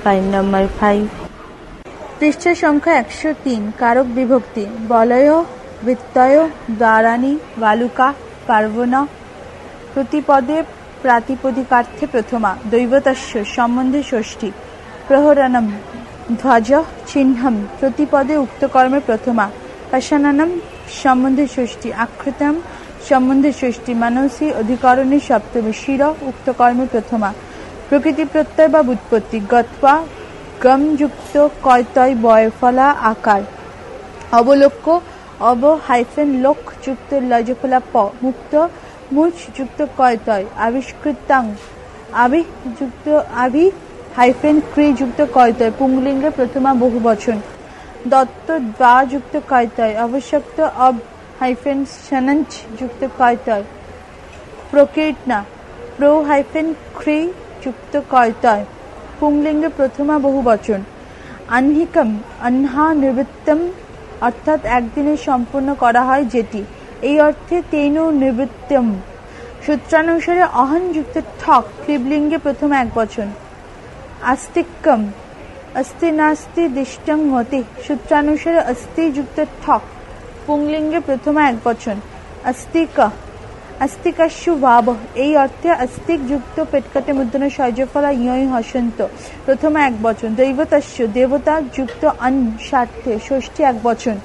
File number 5. পৃষ্ঠা সংখ্যা 103 কারক বিভক্তি বলয় বৃত্তয় দ্বারানি বালুকা পার্বণ প্রতিপদে প্রাতিপদিকার্থে প্রথমা দৈবতস্য সম্বন্ধে ষষ্ঠী প্রহরণম ধ্বজ চিহ্নম প্রতিপদে উক্ত কর্মে প্রথমা পাশাননম সম্বন্ধে ষষ্ঠী আকৃতম সম্বন্ধে ষষ্ঠী মানসী অধিকরণে সপ্তমী শির উক্ত কর্মে প্রথমা প্রকৃতি প্রত্যয় বা ব্যুৎপত্তি গত্বা গম যুক্ত কয়তয় বয় ফলা আকার অবলোক্য অব হাইফেন লোক যুক্ত লজফলা প মুক্ত মুচ যুক্ত কয়তয় আবিষ্কৃতাং আবি যুক্ত আবি হাইফেন ক্রি যুক্ত কয়তয় পুংলিঙ্গে প্রথমা বহুবচন দত্ত দ্বা যুক্ত কয়তয় আবশ্যক্ত অব হাইফেন শনঞ্চ যুক্ত কয়তয় প্রকীর্ণা প্রো হাইফেন ক্রি যুক্ত কয়তয় পুংলিঙ্গে প্রথমা বহুবচন আহ্নিকম অহ্না নিবৃত্তম অর্থাৎ একদিনে সম্পূর্ণ করা হয় যেটি এই অর্থে তেনু নিবৃত্তম সূত্রানুসারে অহন যুক্ত ঠক ক্লিবলিঙ্গে প্রথম একবচন আস্তিক্যম অস্তি নাস্তি দিষ্টং মতি সূত্রানুসারে অস্তি যুক্ত ঠক পুংলিঙ্গে প্রথম একবচন আস্তিক আস্তিকাস্যু ভাব এই অর্থে আস্তিক যুক্ত পেটকাটে মূর্ধন্য শয়জফলা ইয়ই হসন্ত প্রথম একবচন দৈবতস্য দেবতা যুক্ত অন স্বার্থে ষষ্ঠী একবচন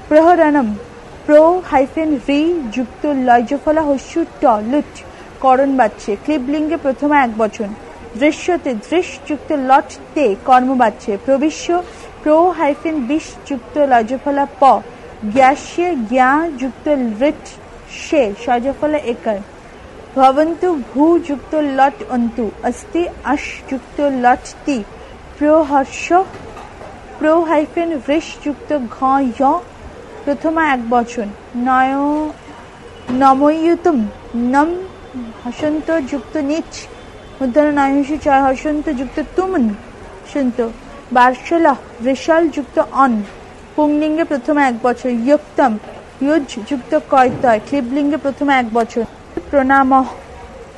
প্রহরণম প্রো হাইফেন রি যুক্ত লয়জফলা হস্যু ট লুট করণ বাচ্যে ক্লিবলিঙ্গে প্রথম একবচন দৃশ্যতে দৃশ যুক্ত লট তে কর্মবাচ্যে প্রবিশ্য প্রো হাইফেন বিশ যুক্ত লয়জফলা প জ্ঞাস্যে জ্ঞা যুক্ত ঋট শে শয়জফলা একর ভবন্তু ভূ যুক্ত লট অন্তু অস্তি আশ যুক্ত লট তি প্রহর্ষ প্রো হাইফেন ঋষ যুক্ত ঘ য় প্রথমা একবচন নয় নময়ুতম নম হসন্ত যুক্ত নিচ মূর্ধন্য নয়ংশী চয় হসন্ত যুক্ত তুমন সন্ত বার্ষলা ঋষাল যুক্ত অন পুংলিঙ্গে প্রথম একবচন ইয়ক্তম ইয়ুজ যুক্ত কয়তয় ক্লিবলিঙ্গে প্রথম একবচন প্রণাম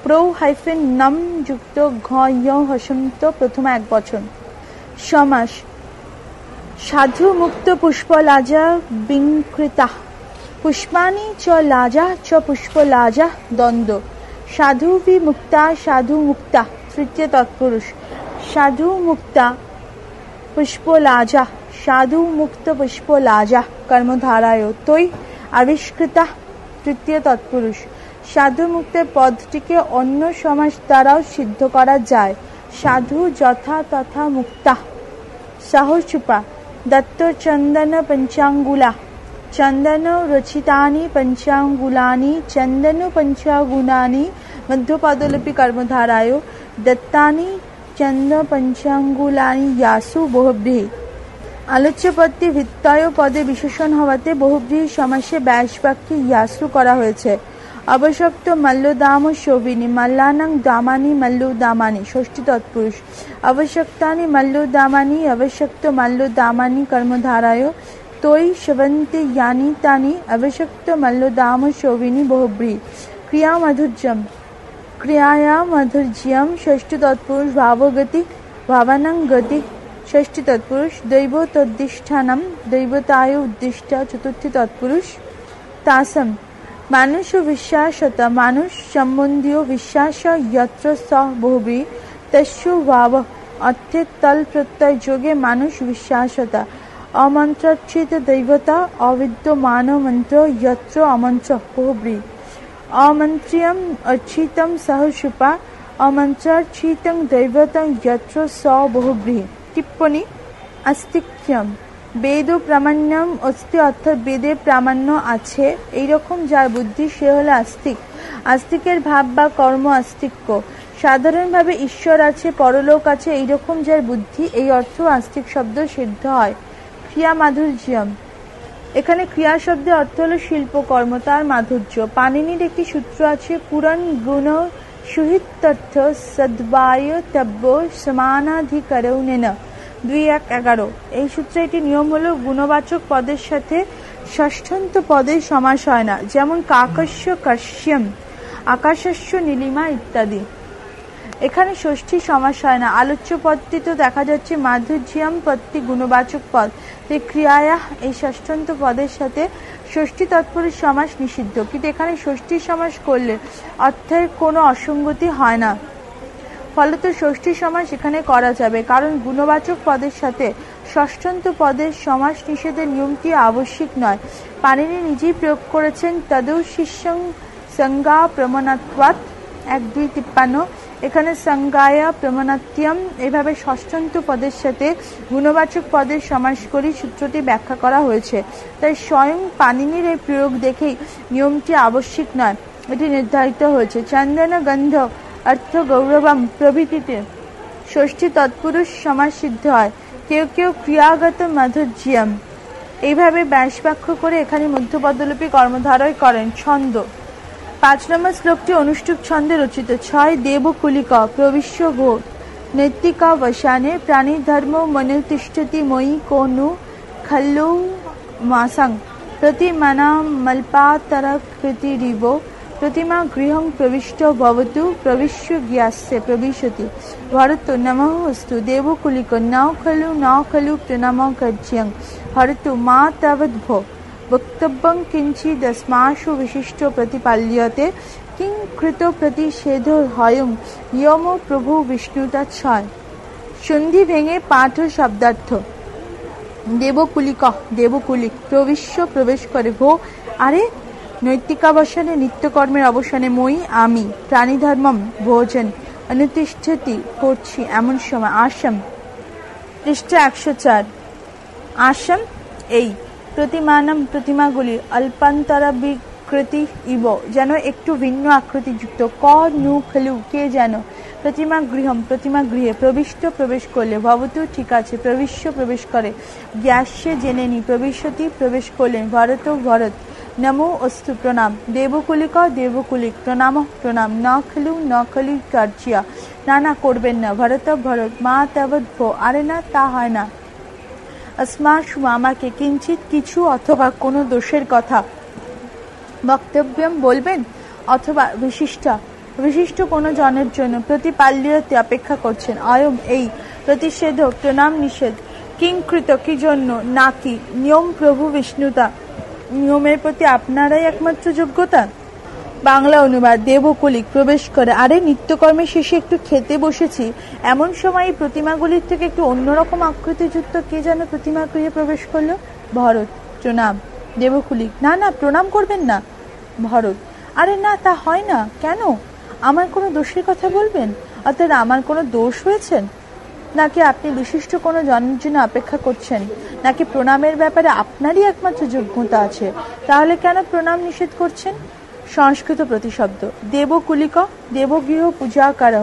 প্রো হাইফেন নম যুক্ত ঘ য় হসন্ত প্রথম একবচন সমাস সাধু মুক্ত পুষ্পলাজা বিংকৃতা পুষ্পানি চ লাজা চ পুষ্পলাজা দ্বন্দ্ব সাধু বিমুক্তা সাধু মুক্তা তৃতীয় তৎপুরুষ সাধু মুক্তা পুষ্পলাজা সাধু মুক্ত পুষ্পলাজা কর্মধারায় তৈ আবিষ্কৃতা তৃতীয় তৎপুরুষ সাধু মুক্তের পদটিকে অন্য সমাস দ্বারাও সিদ্ধ করা যায় সাধু যথা তথা মুক্তা সাহচুপা দত্ত চন্দন পঞ্চাঙ্গুলা চন্দন রচিতানি পঞ্চাঙ্গুলানি চন্দন পঞ্চাগুণানি মধ্যপদলিপি কর্মধারায় দত্তানি চন্দ পঞ্চাঙ্গুলানি ইয়াসু বহুব্রীহি আলোচ্য পদটি ভিত্তয় পদে বিশেষণ হওয়াতে বহুব্রীহি সমাসে ব্যাস বাক্যে ইয়াসু করা হয়েছে অবশক্ত মল্লদাম শোভিনী মল্লানাং দামানি মল্লুদামানি ষষ্ঠী তৎপুরুষ অবশক্তানি মল্লুদামানি অবশক্ত মল্লুদামানি কর্মধারায় তৈ শবন্তি ইয়ানি তানি অবশক্ত মল্লদাম শোভিনী বহুব্রীহি ক্রিয়া মাধুর্যম ক্রিয়ায়া মাধুর্যম ষষ্ঠী তৎপুরুষ ভাবগতি ভাবানাং গতি ষষ্ঠী তৎপুরুষ দৈব তদ্দিষ্ঠানম দৈবতায় উদ্দিষ্ট চতুর্থী তৎপুরুষ তাসম মানুষ বিশ্বাসতা মানুষ সম্বন্ধীয় বিশ্বাস যত্র স বহুব্রীহি তস্যু ভাব অর্থে তল প্রত্যয় যোগে মানুষ বিশ্বাসতা অমন্ত্রাচ্ছিত দৈবতা অবিদ্যমান মন্ত্র যত্র অমন্ত্র বহুব্রীহি অমন্ত্রিয়ম অর্চিতম সহসুপা অমন্ত্রাচ্ছিতং দৈবতং যত্র স বহুব্রীহি টিপ্পণী আস্তিক্যম বেদ প্রামাণ্যম অস্তি অর্থাৎ বেদের প্রামাণ্য আছে এইরকম যার বুদ্ধি সে হলো আস্তিক আস্তিকের ভাব বা কর্ম আস্তিক্য সাধারণভাবে ঈশ্বর আছে পরলোক আছে এইরকম যার বুদ্ধি এই অর্থ আস্তিক শব্দ সিদ্ধ হয় ক্রিয়া মাধুর্যম এখানে ক্রিয়া শব্দের অর্থ হলো শিল্পকর্ম তার মাধুর্য পাণিনির একটি সূত্র আছে পুরাণ গুণ সুহিত্যর্থ সদ্বায় তব্য সমানাধিকরণেন 2:1-11 এই সূত্রে এটি নিয়ম হলো গুণবাচক পদের সাথে ষষ্ঠন্ত পদের সমাস হয় না যেমন কাকস্য কাশ্যম আকাশস্য নীলিমা ইত্যাদি এখানে ষষ্ঠী সমাস হয় না। আলোচ্য পদটি তো দেখা যাচ্ছে মাধুর্যম পদটি গুণবাচক পদ, তাই ক্রিয়ায়া এই ষষ্ঠন্ত পদের সাথে ষষ্ঠী তৎপুরুষ সমাস নিষিদ্ধ। কিন্তু এখানে ষষ্ঠী সমাস করলে অর্থের কোনো অসঙ্গতি হয় না, ফলত ষষ্ঠী সমাস এখানে করা যাবে, কারণ গুণবাচক পদের সাথে ষষ্ঠন্ত পদের সমাস নিষেধের নিয়মটি আবশ্যিক নয়। পাণিনি নিজেই প্রয়োগ করেছেন তদৌ শিষ্যং সংজ্ঞা প্রমাণাত্বাৎ ১-২-৫৩। এখানে সংজ্ঞায়া প্রমাণাত্যম এভাবে ষষ্ঠন্ত পদের সাথে গুণবাচক পদের সমাস করে সূত্রটি ব্যাখ্যা করা হয়েছে। তাই স্বয়ং পাণিনির এই প্রয়োগ দেখেই নিয়মটি আবশ্যিক নয়, এটি নির্ধারিত হয়েছে। চন্দন গন্ধ অর্থ গৌরবম প্রভৃতিতে ষষ্ঠী তৎপুরুষ সমাস সিদ্ধ হয়। কেউ কেউ ক্রিয়াগত মাধুর্যম এইভাবে ব্যাসবাক্য করে এখানে মধ্যপদলোপী কর্মধারয় করেন। ছন্দ ৫ নম্বর শ্লোকটি অনুষ্টুপ ছন্দে রচিত। ৬ দেবকুলিক প্রবিশ্য ভো নৈতিকা বসানে প্রাণী ধর্ম মনুতিষ্ঠতি ময়ি কোনু খল্লু মাসং প্রতিমানামল্পাতরকৃতিরিব প্রতিমা গৃহং প্রবিষ্ট ভবতু প্রবিশ্য জ্ঞাস্যে প্রবিশতি। ভরত নমঃ অস্তু দেবকুলিক ন খলু প্রণাম কর্জ্যং হরতু মা তাবদ্ভো বক্তব্যং কিঞ্চিদস্মাশু বিশিষ্ট প্রতিপাল্যতে কিং কৃত প্রতিষেধ হয়ং ইয়ম প্রভু বিষ্ণুতা ছয়। সন্ধি ভেঙে পাঠ ও শব্দার্থ। দেবকুলিক দেবকুলিক প্রবিশ্য প্রবেশ করে, ভো আরে নৈতিকাবসানে নিত্যকর্মের অবসানে, মই আমি, প্রাণীধর্মম ভোজন অনুতিষ্ঠতি করছি এমন সময়, আসাম পৃষ্ঠা ১০৪। আসাম এই প্রতিমানম প্রতিমাগুলি অল্পান্তরাবিকৃতি ইব যেন একটু ভিন্ন আকৃতিযুক্ত, ক নু খলু কে যেন, প্রতিমা গৃহম প্রতিমা গৃহে, প্রবিষ্ট প্রবেশ করলে, ভবতু ঠিক আছে, প্রবিশ্য প্রবেশ করে, জ্ঞাস্যে জেনে নি, প্রবিশতি প্রবেশ করলেন, ভরত ভরত, নমো অস্তু প্রণাম, দেবকুলিক দেবকুলিক প্রণাম প্রণাম, ন খলু কার্যিয়া না না করবেন না, ভরত ভরত, মা তাবদ্ভো আরে না তা হয় না, अस्माशु আমাকে, কিঞ্চিত কিছু অথবা কোনো দোষের কথা, বক্তব্যম বলবেন অথবা বিশিষ্ট কোনো জনের জন্য, প্রতিপাল্যতে অপেক্ষা করছেন, অয়ম এই, প্রতিষেধ প্রণাম নিষেধ, কিংকৃত কি জন্য, নাকি, নিয়ম প্রভু বিষ্ণুতা নিয়মের প্রতি আপনারাই একমাত্র যোগ্যতা। বাংলা অনুবাদ। দেবকুলিক প্রবেশ করে, আরে নিত্যকর্মের শেষে একটু খেতে বসেছি এমন সময় এই প্রতিমাগুলির থেকে একটু অন্যরকম আকৃতিযুক্ত কে যেন প্রতিমা গৃহে প্রবেশ করলো। ভরত প্রণাম। দেবকুলিক না না প্রণাম করবেন না। ভরত আরে না তা হয় না, কেন? আমার কোনো দোষের কথা বলবেন, অর্থাৎ আমার কোনো দোষ হয়েছেন, নাকি আপনি বিশিষ্ট কোনো জনের জন্য অপেক্ষা করছেন, নাকি প্রণামের ব্যাপারে আপনারই একমাত্র যোগ্যতা আছে, তাহলে কেন প্রণাম নিষেধ করছেন? সংস্কৃত প্রতিশব্দ। দেবকুলিক দেবগৃহ পূজা কর,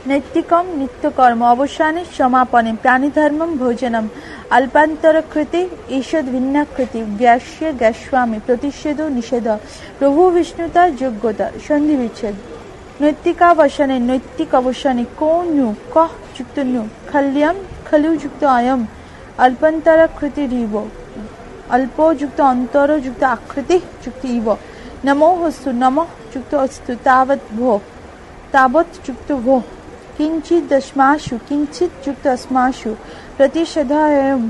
নৈতিকম নিত্যকর্ম, অবসানে সমাপনে, প্রাণীধর্মম ভোজনম, অল্পান্তরকৃতি ঈষদ ভিন্নাকৃতি, গ্যাস্যে গ্যাস্বামী, প্রতিষেধ নিষেধ, প্রভু বিষ্ণুতার যোগ্যতা। সন্ধি বিচ্ছেদ। নৈতিকাবসানে নৈতিক অবসানে, কো নু ক যুক্ত নু, খল্যম খলু যুক্ত অয়ম, অল্পান্তরকৃতি রিব, অল্প যুক্ত অন্তর যুক্ত আকৃতি যুক্ত ইব, নমো হস্তু নম যুক্ত অস্তু, তাবৎ ভো তাবৎ যুক্ত ভো, কিঞ্চিৎ দশমাশু কিঞ্চিৎ যুক্ত अस्माशु,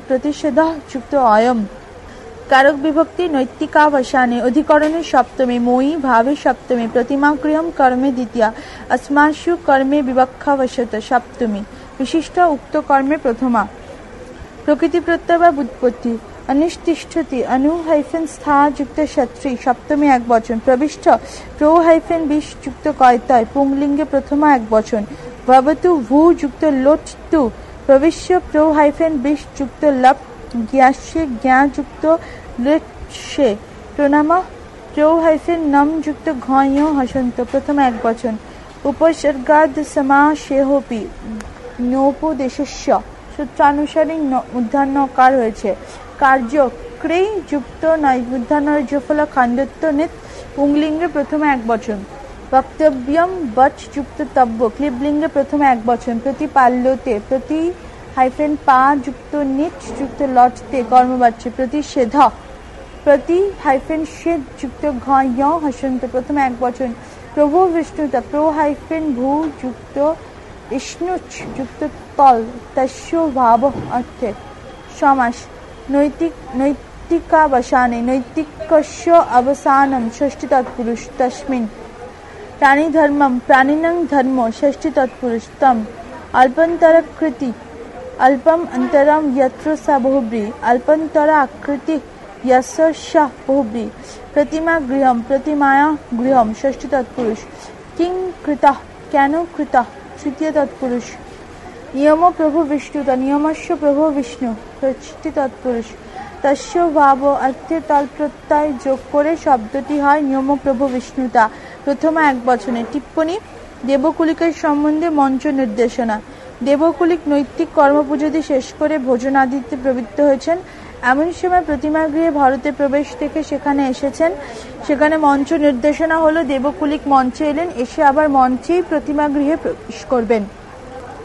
প্রতিষেধ যুক্ত অয়ম। কারক বিভক্তি। নৈতিকাবসানে অধিকরণের সপ্তমী, মই ভাবে সপ্তমী, প্রতিমাগৃহম কর্মে দ্বিতীয়া, अस्माशु কর্মে বিবক্ষাবশত সপ্তমী, বিশিষ্ট উক্ত কর্মে প্রথমা। প্রকৃতি প্রত্যয় বা ব্যুৎপত্তি। অনুষ্ঠিষ্ঠতি অনু হাইফেন স্থা যুক্ত শত্রী সপ্তমী এক বচন, প্রবিষ্ট প্রো হাইফেন বিশ যুক্ত কয়তয় পুংলিঙ্গে প্রথমা এক বচন, ভবতু ভূ যুক্ত লোট তু, প্রবিশ্য প্রো হাইফেন বিশ যুক্ত লপ জ্ঞাস্যে জ্ঞা যুক্ত লৃৎসে, প্রণাম প্রো হাইফেন নম যুক্ত ঘয় হসন্ত প্রথমা এক বচন, উপসর্গাদ সমাসেহপি নোপদেশস্য সূত্রানুসারে মূর্ধন্যকার হয়েছে। কার্য ক্রে যুক্ত নয় মূর্ধন্যফল খান্ডত্ব নিত পুংলিঙ্গে প্রথমে এক বচন, বক্তব্যম বচ যুক্ত তব্য ক্লিবলিঙ্গে প্রথমে এক বচন, প্রতিপাল্যতে প্রতি হাইফেন পা যুক্ত নিট যুক্ত লটতে কর্মবাচ্য, প্রতিষেধ প্রতি হাইফেন শেদ যুক্ত ঘ হসন্ত প্রথমে এক বচন, প্রভু বিষ্ণুতা প্রো-ভূ যুক্ত ইষ্ণুচ যুক্ত তল তস্য ভাব অর্থে সমাস নৈতিকাবসানে নৈতিকস্য অবসানম ষষ্ঠী তৎপুরুষ তস্মিন প্রাণীধর্মম প্রাণিনং ধর্ম ষষ্ঠী তৎপুরুষ তম অল্পন্তরকৃতি अल्पम अंतरम यत्र स बहुब्री अल्पंतर आकृति यस्य स बहुब्री प्रतिमा गृहम प्रतिमाया गृहम षष्ठी तत्पुरुष किं कृतः केन कृतः तृतीय तत्पुरुष नियम प्रभु विष्णुता नियमस्य प्रभु विष्णु षष्ठी तत्पुरुष तस्य भाव अर्थे तल प्रत्यय যোগ করে শব্দটি হয় নিয়ম প্রভু বিষ্ণুতা প্রথম এক বচনে টিপ্পনী দেবকুলিকের সম্বন্ধে মঞ্চ নির্দেশনা দেবকুলিক নৈতিক কর্মপূজাদি শেষ করে ভোজনাদিতে প্রবৃত্ত হয়েছেন এমন সময় প্রতিমা গৃহে ভরতের প্রবেশ থেকে সেখানে এসেছেন সেখানে মঞ্চ নির্দেশনা হলো দেবকুলিক মঞ্চে এলেন এসে আবার মঞ্চেই প্রতিমা গৃহে প্রবেশ করবেন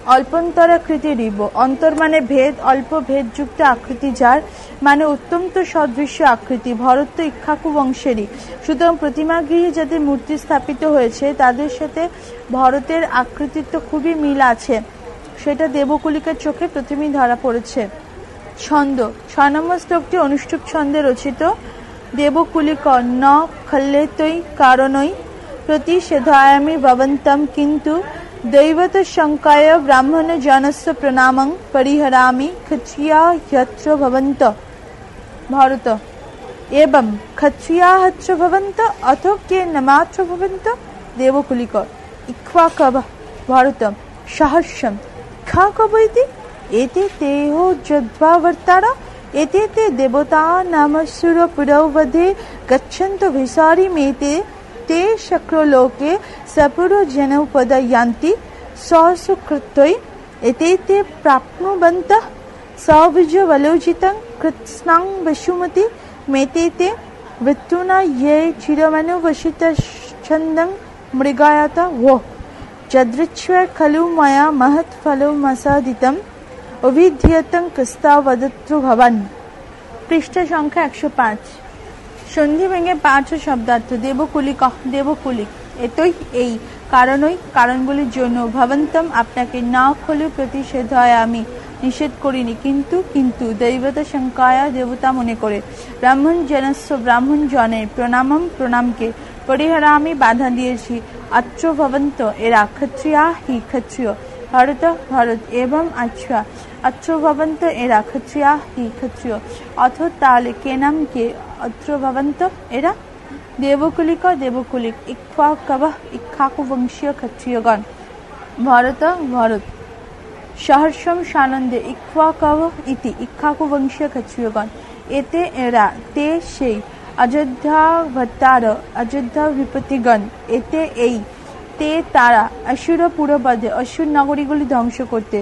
অল্পন্তরাকৃতি রিব অন্তর মানে ভেদ অল্প ভেদযুক্ত আকৃতি যার মানে অত্যন্ত সদৃশ্য আকৃতি ভরত তো ইক্ষ্বাকু বংশেরই সুতরাং প্রতিমা গৃহে যাদের মূর্তি স্থাপিত হয়েছে তাদের সাথে ভরতের আকৃতির তো খুবই মিল আছে সেটা দেবকুলিকের চোখে প্রথমেই ধরা পড়েছে ছন্দ 6 নম্বর শ্লোকটি অনুষ্টুপ ছন্দে রচিত দেবকুলিক ন খল্লেতৈ কারণৈ প্রতিষেধায়ামি ভবন্তম কিন্তু দৈবত শঙ্কায় ব্রাহ্মণ জনস্য প্রণামং পরিহরামি ক্ষত্রিয়া যত্র ভবন্ত ভরত এবং ক্ষত্রিয়া হত্র ভবন্ত অথ কে নমাত্র ভবন্ত দেবকুলিক ইক্ষ্বাকব ভরত সহস্রম ইক্ষ্বাকবৈতি এতে তেহ যদ্ভাবর্তারা এতে তে দেবতা নামসুর পুরবধে গচ্ছন্ত ভিসারি মেতে ते शक्रलोके सपुरो जनपदयान्ति ससुकृत्यै एते प्राप्नुवन्तः सविजवलोचितं कृत्स्नां वसुमति मेते वृत्तुना ये चिरमनुवसितच्छन्दं मृगायत वो जदृच्छ्व खलु मया महत्फलमसादितम् अभिधीयतं कस्तावदतु भवान् पृष्ठ संख्या 105 সন্ধি ভেঙে 5 শব্দার্থ দেবকুলিক দেবকুলিক এতই এই কারণই কারণগুলির জন্য ভবন্তম আপনাকে না খলু প্রতিষেধ হয় আমি নিষেধ করিনি কিন্তু কিন্তু দৈবতা শঙ্কায়া দেবতা মনে করে ব্রাহ্মণ জনস্য ব্রাহ্মণ জনের প্রণামম প্রণামকে পরিহারা আমি বাধা দিয়েছি আত্র ভবন্ত এরা ক্ষত্রিয়া হি ক্ষত্রিয় ভরত ভরত এবং আচ্ছা अत्र भवन्त एरा क्षत्रिया हि क्षत्रिय अथो ताले के नाम के अत्र भवन्त एरा देवकुलिक देवकुलिक इक्ष्वाकव इक्ष्वाकु वंशीय क्षत्रियगण भरत भरत सहर्षम सानंदे इक्ष्वाकव इति इक्ष्वाकु वंशीय क्षत्रियगण एते एरा ते সেই अयोध्या भट्टार अयोध्या विपतिगण एते এই তে তারা অসুর পুরপদে অসুর নগরীগুলি ধ্বংস করতে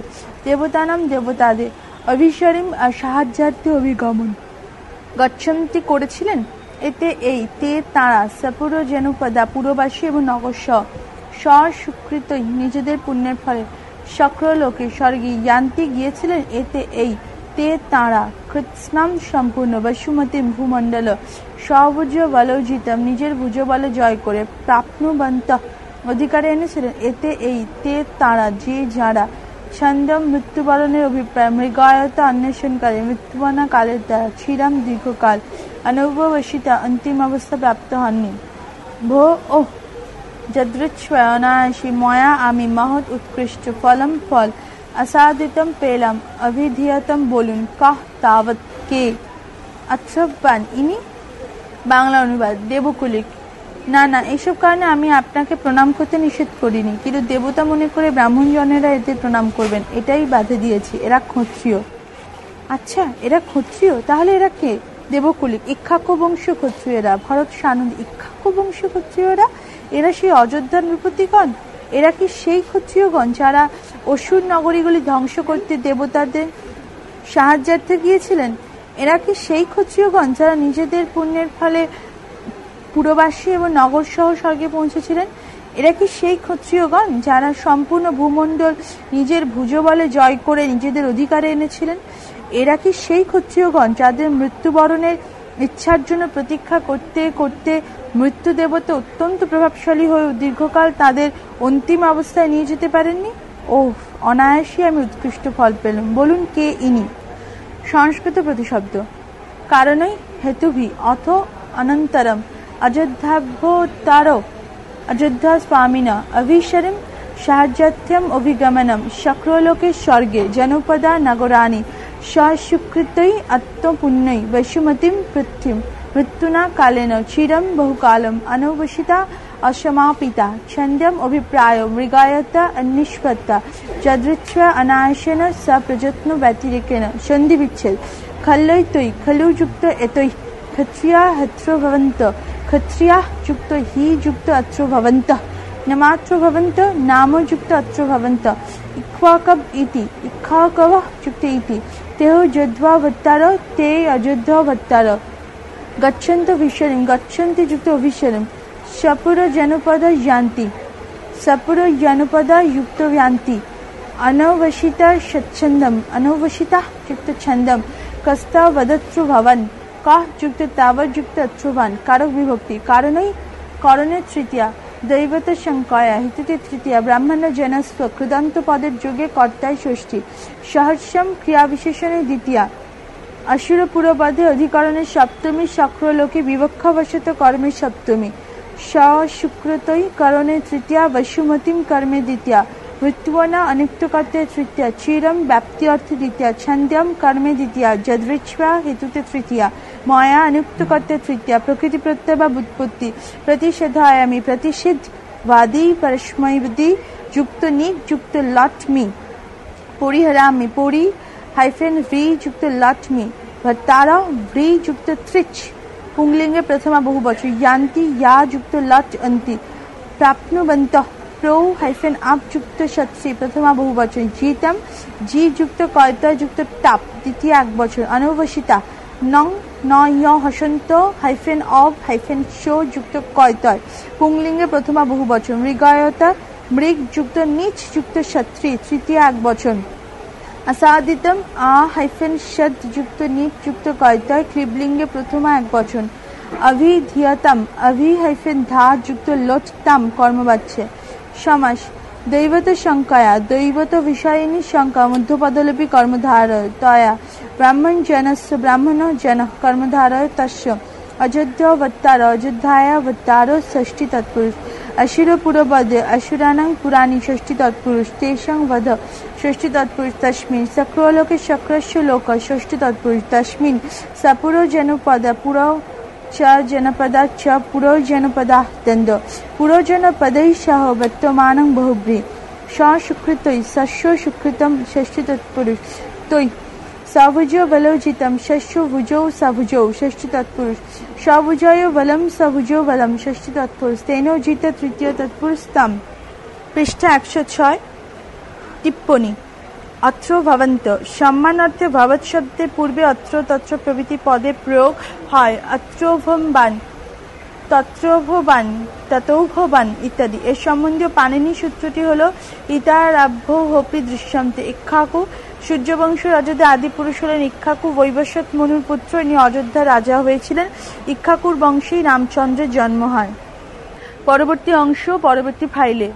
দেবতানাম দেবতাদের অভিসারিম সাহায্যার্থে অভিগমন গচ্ছন্তি করেছিলেন এতে এই তে তারা সপুর জনপদা পুরবাসী এবং নগরসহ স্বস্বীকৃত নিজেদের পুণ্যের ফলে শক্রলোকে স্বর্গে যান্তি গিয়েছিলেন এতে এই তে তারা কৃৎস্নাম সম্পূর্ণ বসুমতি ভূমণ্ডল স্বভুজ বলজিতম নিজের ভুজবলে জয় করে প্রাপ্নুবন্ত অধিকারে এনেছিলেন এতে এই তে তারা যে যারা ছন্দম মৃত্যুবরণের অভিপ্রায় মৃগায়তা অন্বেষণকালে মৃত্যুবরণা কালের দ্বারা ক্ষীরাম দীর্ঘকাল অনুভবশিতা অন্তিম অবস্থা প্রাপ্ত হননি ভো ও যদৃচ্ছ্ব অনায়াসী ময়া আমি মহৎ উৎকৃষ্ট ফলম ফল আসাদিতম পেলাম অভিধীয়তম বলুন কাহ তাবৎ কে আচ্ছব্বান ইনি বাংলা অনুবাদ দেবকুলিক না না এইসব কারণে আমি আপনাকে প্রণাম করতে নিষেধ করিনি কিন্তু দেবতা মনে করে ব্রাহ্মণ জনেরা এতে প্রণাম করবেন এটাই বাধা দিয়েছি এরা ক্ষত্রিয় আচ্ছা এরা ক্ষত্রিয় তাহলে এরা কে দেবকুলিক ইক্ষ্বাকু বংশ ক্ষত্রিয়রা ভরত সানন্দ ইক্ষ্বাকু বংশ ক্ষত্রিয়রা এরা সেই অযোধ্যার নৃপতিগণ এরা কি সেই ক্ষত্রিয়গণ যারা অসুর নগরীগুলি ধ্বংস করতে দেবতাদের সাহায্যার্থে গিয়েছিলেন এরা কি সেই ক্ষত্রিয়গণ যারা নিজেদের পুণ্যের ফলে পুরবাসী এবং নগর সহ স্বর্গে পৌঁছেছিলেন এরা কি সেই ক্ষত্রিয়গণ যারা সম্পূর্ণ ভূমণ্ডল নিজের ভুজবলে জয় করে নিজেদের অধিকারে এনেছিলেন এরা কি সেই ক্ষত্রিয়গণ যাদের মৃত্যুবরণের ইচ্ছার জন্য প্রতীক্ষা করতে করতে মৃত্যু দেবতা অত্যন্ত প্রভাবশালী হয়েও দীর্ঘকাল তাদের অন্তিম অবস্থায় নিয়ে যেতে পারেননি। ওহ, অনায়াসে আমি উৎকৃষ্ট ফল পেলাম। বলুন, কে ইনি? সংস্কৃত প্রতিশব্দ। কারণই হেতুভি অথ অনন্তরম অযোধ্যাভ্যোত্তর অযোধ্যা স্বামিনা অভিশরম সাহায্যার্থম অভিগমনম শক্রলোকে স্বর্গে জনপদা নগরাণি সশুকৃতৈ আত্মপুণ্যৈ বৈশুমতিম পৃথ্বীম মৃত্যুনা কালেন চিরম বহুকালম অনবসিতা অসমাপিতা ছন্দম অভিপ্রায় মৃগায়তা অন্নিষ্পত্তা যদৃচ্ছা অনায়াসেন স প্রযত্ন ব্যতিরেকেন সন্ধি বিচ্ছেদ খল্লৈতৈ খলু যুক্ত এতৈ ক্ষত্রিয়া হত্র ভবন্ত ক্ষত্রিয়া যুক্ত হি যুক্ত অত্র ভবন্ত नमात्र भवन्त नाम युक्त अत्र भवन्त इक्ष्वाकव इति इक्ष्वाकव युक्त इति तेह जोध्वावतार ते अयोध्यावतार गच्छन्त विशरम गच्छन्ति युक्त अभिशरम सपुर जनपद यान्ति सपुर जनपद युक्त यान्ति अनवशिता सच्छन्दम अनवशिता युक्त छन्दम कस्ता वदत्रु भवन कः युक्त तावत् युक्त अत्रवान कारक विभक्ति कारणै करणे तृतीया दैवत संकया हितुते तृतीया ब्राह्मण जनस्व कृदंत पदेर जोगे कर्ताय षष्ठी सहर्षम क्रिया विशेषणे द्वितीया असुर पुरपदे अधिकरणे सप्तमी शक्रलोके विवक्षावशत कर्मे सप्तमी सशुक्रतै करणे तृतीया वैशुमतीम कर्मे द्वितीया मृत्युवना अनिक्तकर्ते तृतीया चिरम व्याप्ति अर्थे द्वितीया छन्द्यम कर्मे द्वितीया जदृच्छा हेतुते तृतीया माया अनुक्तकर्ते तृतीया प्रकृति प्रत्यय व व्युत्पत्ति प्रतिषेधायामि प्रतिषेध वादी परस्मैवादी युक्त निक युक्त लट्मी परिहरामि परि हाइफेन व्री युक्त लट्मी भट्टारा व्री युक्त त्रिच पुंगलिंगे प्रथमा बहुवचन यान्ति या युक्त लट अन्ति प्राप्नुवन्तः प्रो हाइफेन आप युक्त शत्रि प्रथमा बहुवचन जीतम जी युक्त कयता युक्त टाप द्वितीय एक वचन अनवशिता नং ন হসন্ত হাইফেন অব হাইফেন শো যুক্ত কয়তয় পুংলিঙ্গে প্রথমা বহুবচন মৃগায়তা মৃগ যুক্ত নিচ যুক্ত সত্রী তৃতীয় এক বচন আসাদিতম আ হাইফেন শদ যুক্ত নিচ যুক্ত কয়তয় ক্লিবলিঙ্গে প্রথমা এক বচন অভিধিয়তম অভি হাইফেন ধা যুক্ত লোটতাম কর্মবাচ্যে সমাস दैवत संकया दैवत विषयिनी शंका मध्यपदलिपि कर्मधारय तया ब्राह्मण जनस्य ब्राह्मण जन कर्मधारय तस्य अयोध्यावतार अयोध्यावतार षष्ठी तत्पुरुष असुर पुरपदे असुराणां पुराणी षष्ठी तत्पुरुष तेषां वध षष्ठी तत्पुरुष तस्मिन् शक्रलोके शक्रस्य लोक षष्ठी तत्पुरुष तस्मिन् सपुरो जनपद पुरो च जनपदा च पुरो जनपदा दन्द पुरो जनपदैः सह वर्तमानं बहुब्री सशुकृतै शस्य सुकृतं षष्ठी तत्पुरुष तै सभुजो बलोजितं शस्य भुजौ सभुजौ षष्ठी तत्पुरुष सभुजयो बलं सभुजो बलं षष्ठी तत्पुरुष तेनोजित तृतीय तत्पुरुष तम पृष्ठ 106 टिप्पणी अत्र भवन्त सम्मानार्थे भवत् शब्दे पूर्वे अत्र तत्र प्रभृति पदे प्रयोग হয় अत्रोভবান তত্রভবান ততৌভবান ইত্যাদি। এর সম্বন্ধীয় পাণিনি সূত্রটি হলো ইতারাভ্যোপি দৃশ্যন্তে ইক্ষ্বাকু সূর্যবংশ রাজাদের আদি পুরুষ হলেন ইক্ষ্বাকু বৈবস্বত মনুর পুত্র ইনি অযোধ্যার রাজা হয়েছিলেন। ইক্ষ্বাকুর বংশেই রামচন্দ্রের জন্ম হয়। পরবর্তী অংশ পরবর্তী ফাইলে।